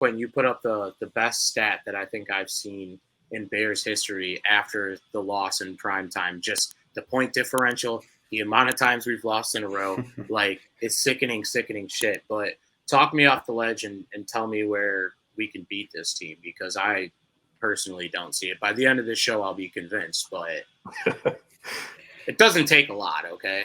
Quentin, you put up the best stat that I think I've seen in Bears history after the loss in prime time. Just the point differential, the amount of times we've lost in a row, like it's sickening shit. But talk me off the ledge and tell me where we can beat this team, because I personally don't see it. By the end of this show, I'll be convinced, but it doesn't take a lot, okay?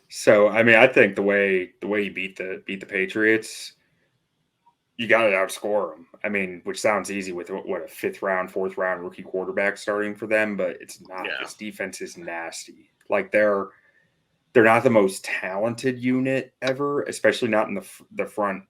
So, I mean, I think the way you beat the Patriots, you got to outscore them. I mean, which sounds easy with what, a fifth round, fourth round rookie quarterback starting for them, but it's not. Yeah. This defense is nasty. Like they're not the most talented unit ever, especially not in the front,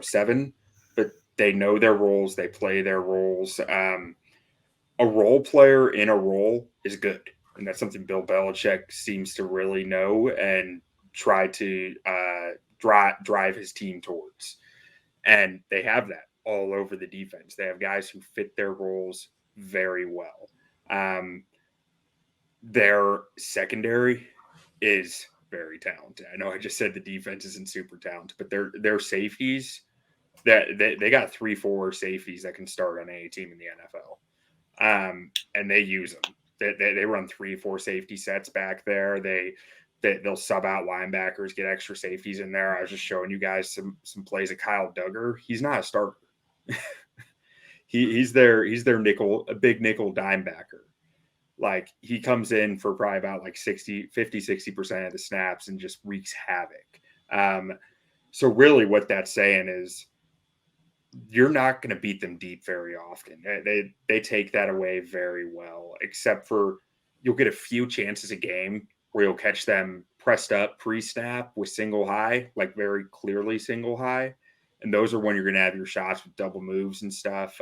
seven. But they know their roles. They play their roles. A role player in a role is good, and that's something Bill Belichick seems to really know and try to drive his team towards. And they have that all over the defense. They have guys who fit their roles very well. Their secondary is very talented. I know I just said the defense isn't super talented, but their safeties, that they got 3-4 safeties that can start on any team in the NFL. And they use them. They run 3-4 safety sets back there. They'll sub out linebackers, get extra safeties in there. I was just showing you guys some plays of Kyle Duggar. He's not a starter. he's their nickel, a big nickel dime backer. Like he comes in for probably about like 50-60% of the snaps and just wreaks havoc. So really what that's saying is you're not going to beat them deep very often. They take that away very well, except for you'll get a few chances a game where you'll catch them pressed up pre-snap with single high, like very clearly single high. And those are when you're going to have your shots with double moves and stuff.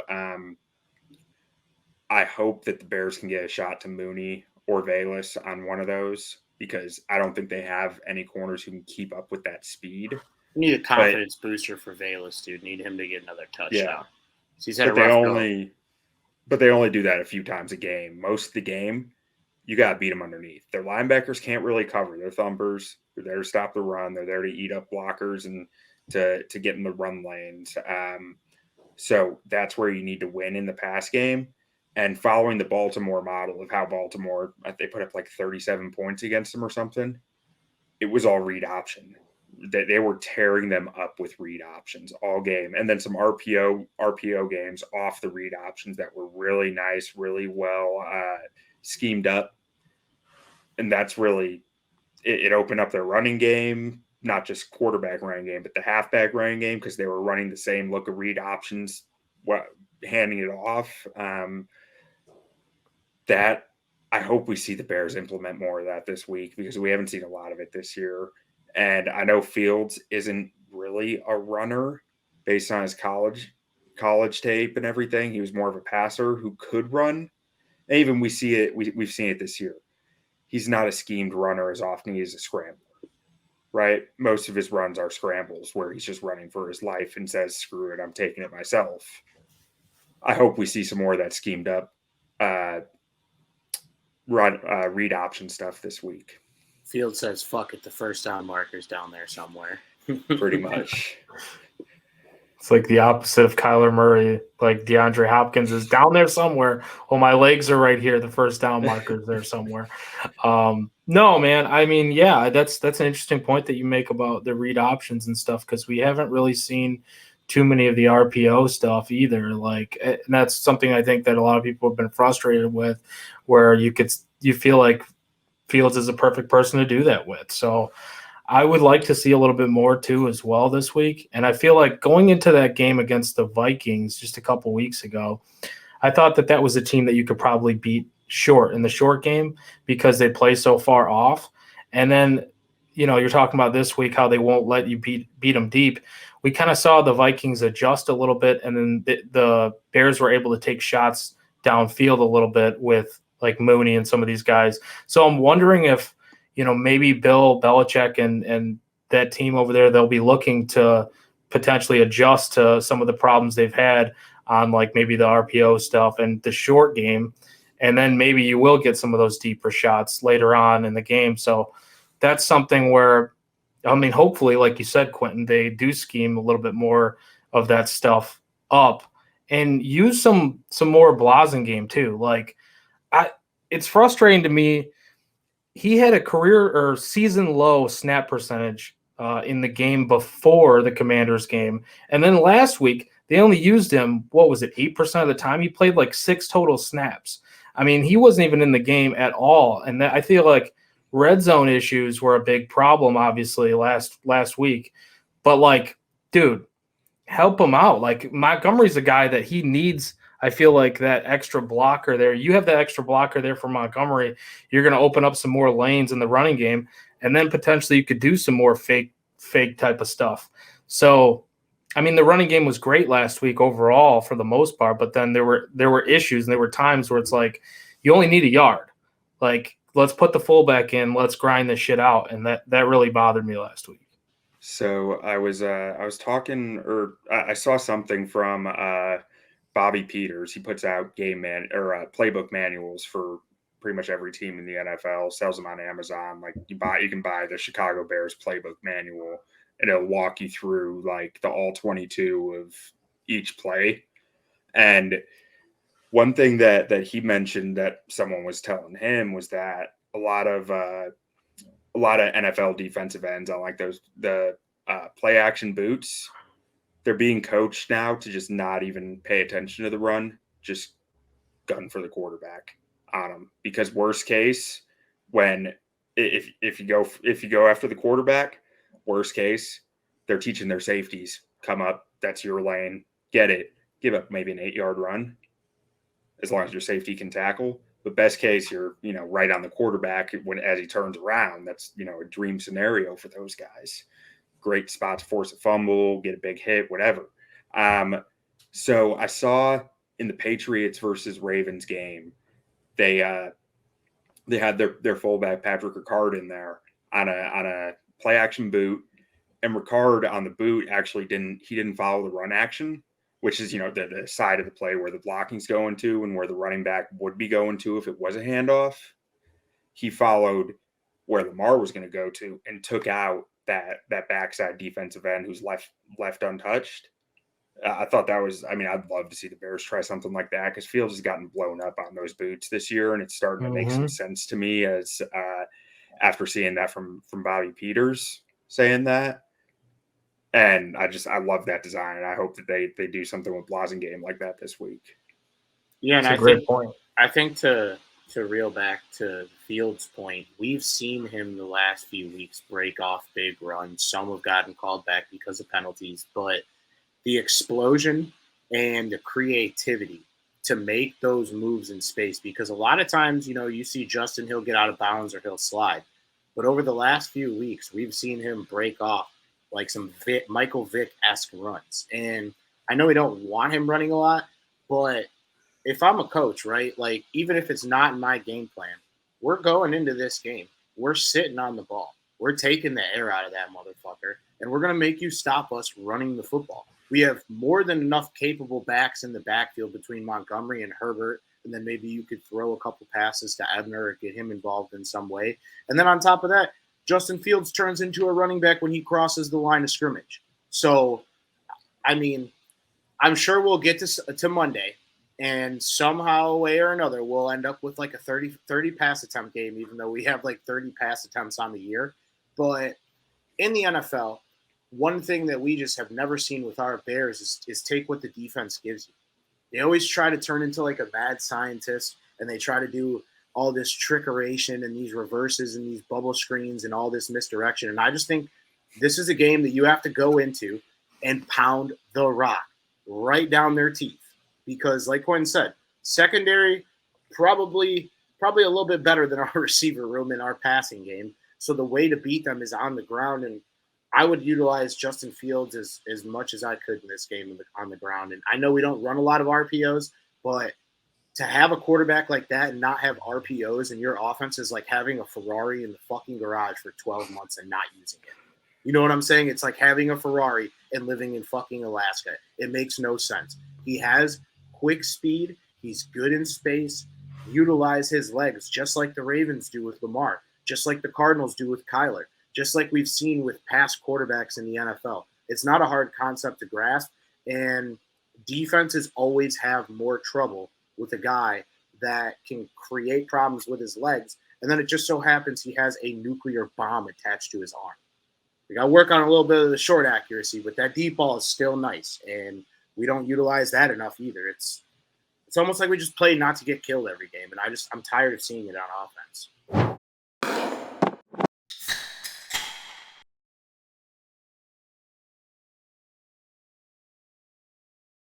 I hope that the Bears can get a shot to Mooney or Velus on one of those, because I don't think they have any corners who can keep up with that speed. We need a confidence booster for Velus, dude. Need him to get another touchdown. Yeah. He's had a rough go. But they only do that a few times a game. Most of the game, you got to beat them underneath. Their linebackers can't really cover. They're thumpers. They're there to stop the run. They're there to eat up blockers and to get in the run lanes. So that's where you need to win in the pass game. And following the Baltimore model of how Baltimore, they put up like 37 points against them or something, it was all read option. They were tearing them up with read options all game. And then some RPO games off the read options that were really nice, really well schemed up. And that's really, it opened up their running game, not just quarterback running game, but the halfback running game, because they were running the same look of read options, handing it off. That I hope we see the Bears implement more of that this week, because we haven't seen a lot of it this year. And I know Fields isn't really a runner based on his college tape and everything. He was more of a passer who could run. And even we've seen it this year. He's not a schemed runner as often as a scrambler, right? Most of his runs are scrambles where he's just running for his life and says, screw it, I'm taking it myself. I hope we see some more of that schemed up read option stuff this week. Field says, fuck it, the first down marker's down there somewhere. Pretty much. It's like the opposite of Kyler Murray. Like DeAndre Hopkins is down there somewhere. Well, my legs are right here. The first down marker's there somewhere. No, man. I mean, yeah, that's an interesting point that you make about the read options and stuff, because we haven't really seen too many of the RPO stuff either. Like, and that's something I think that a lot of people have been frustrated with, where you feel like Fields is a perfect person to do that with. So I would like to see a little bit more too as well this week. And I feel like going into that game against the Vikings just a couple weeks ago, I thought that was a team that you could probably beat in the short game, because they play so far off. And then, you're talking about this week how they won't let you beat them deep. We kind of saw the Vikings adjust a little bit, and then the Bears were able to take shots downfield a little bit with like Mooney and some of these guys. So I'm wondering if, maybe Bill Belichick and that team over there, they'll be looking to potentially adjust to some of the problems they've had on like maybe the RPO stuff and the short game. And then maybe you will get some of those deeper shots later on in the game. So that's something where, I mean, hopefully, like you said, Quentin, they do scheme a little bit more of that stuff up and use some more Blasingame too. Like, it's frustrating to me. He had a career or season low snap percentage in the game before the Commanders game, and then last week they only used him. What was it? 8% of the time. He played like 6 total snaps. I mean, he wasn't even in the game at all, and I feel like red zone issues were a big problem, obviously last week. But like, dude, help him out. Like Montgomery's a guy that he needs. I feel like that extra blocker there. You have that extra blocker there for Montgomery. You're going to open up some more lanes in the running game, and then potentially you could do some more fake type of stuff. So, I mean, the running game was great last week overall for the most part, but then there were issues and there were times where it's like you only need a yard. Like, let's put the fullback in, let's grind this shit out, and that really bothered me last week. So I was talking, or I saw something from Bobby Peters. He puts out playbook manuals for pretty much every team in the NFL. Sells them on Amazon. Like you can buy the Chicago Bears playbook manual, and it'll walk you through like the all 22 of each play. And one thing that he mentioned that someone was telling him was that a lot of NFL defensive ends on like the play action boots, they're being coached now to just not even pay attention to the run, just gun for the quarterback on them. Because worst case, when if you go after the quarterback, worst case, they're teaching their safeties, come up, that's your lane, get it, give up maybe an 8-yard run, as long as your safety can tackle. But best case, you're right on the quarterback as he turns around. That's a dream scenario for those guys. Great spot to force a fumble, get a big hit, whatever. So I saw in the Patriots versus Ravens game, they had their fullback Patrick Ricard in there on a play action boot, and Ricard on the boot actually didn't follow the run action, which is the side of the play where the blocking's going to and where the running back would be going to if it was a handoff. He followed where Lamar was going to go to and took out that backside defensive end who's left untouched. I thought that was, I'd love to see the Bears try something like that because Fields has gotten blown up on those boots this year, and it's starting to make some sense to me as after seeing that from Bobby Peters saying that. And I love that design, and I hope that they do something with Blasingame like that this week. Yeah, and That's a great point. I think to reel back to Fields' point, we've seen him the last few weeks break off big runs. Some have gotten called back because of penalties, but the explosion and the creativity to make those moves in space, because a lot of times, you see Justin, he'll get out of bounds or he'll slide. But over the last few weeks, we've seen him break off like some Michael Vick-esque runs. And I know we don't want him running a lot, but if I'm a coach, right, like even if it's not in my game plan, we're going into this game. We're sitting on the ball. We're taking the air out of that motherfucker, and we're going to make you stop us running the football. We have more than enough capable backs in the backfield between Montgomery and Herbert, and then maybe you could throw a couple passes to Ebner or get him involved in some way. And then on top of that, Justin Fields turns into a running back when he crosses the line of scrimmage. So, I'm sure we'll get to Monday, and somehow, a way or another, we'll end up with like a 30 pass attempt game, even though we have like 30 pass attempts on the year. But in the NFL, one thing that we just have never seen with our Bears is take what the defense gives you. They always try to turn into like a mad scientist, and they try to do all this trickeration and these reverses and these bubble screens and all this misdirection. And I just think this is a game that you have to go into and pound the rock right down their teeth. Because like Quinn said, secondary probably a little bit better than our receiver room in our passing game. So the way to beat them is on the ground. And I would utilize Justin Fields as much as I could in this game on the ground. And I know we don't run a lot of RPOs, but to have a quarterback like that and not have RPOs and your offense is like having a Ferrari in the fucking garage for 12 months and not using it. You know what I'm saying? It's like having a Ferrari and living in fucking Alaska. It makes no sense. He has quick speed. He's good in space. Utilize his legs just like the Ravens do with Lamar, just like the Cardinals do with Kyler, just like we've seen with past quarterbacks in the NFL. It's not a hard concept to grasp. And defenses always have more trouble with a guy that can create problems with his legs, and then it just so happens he has a nuclear bomb attached to his arm. We got to work on a little bit of the short accuracy, but that deep ball is still nice, and we don't utilize that enough either. It's almost like we just play not to get killed every game, and I'm tired of seeing it on offense.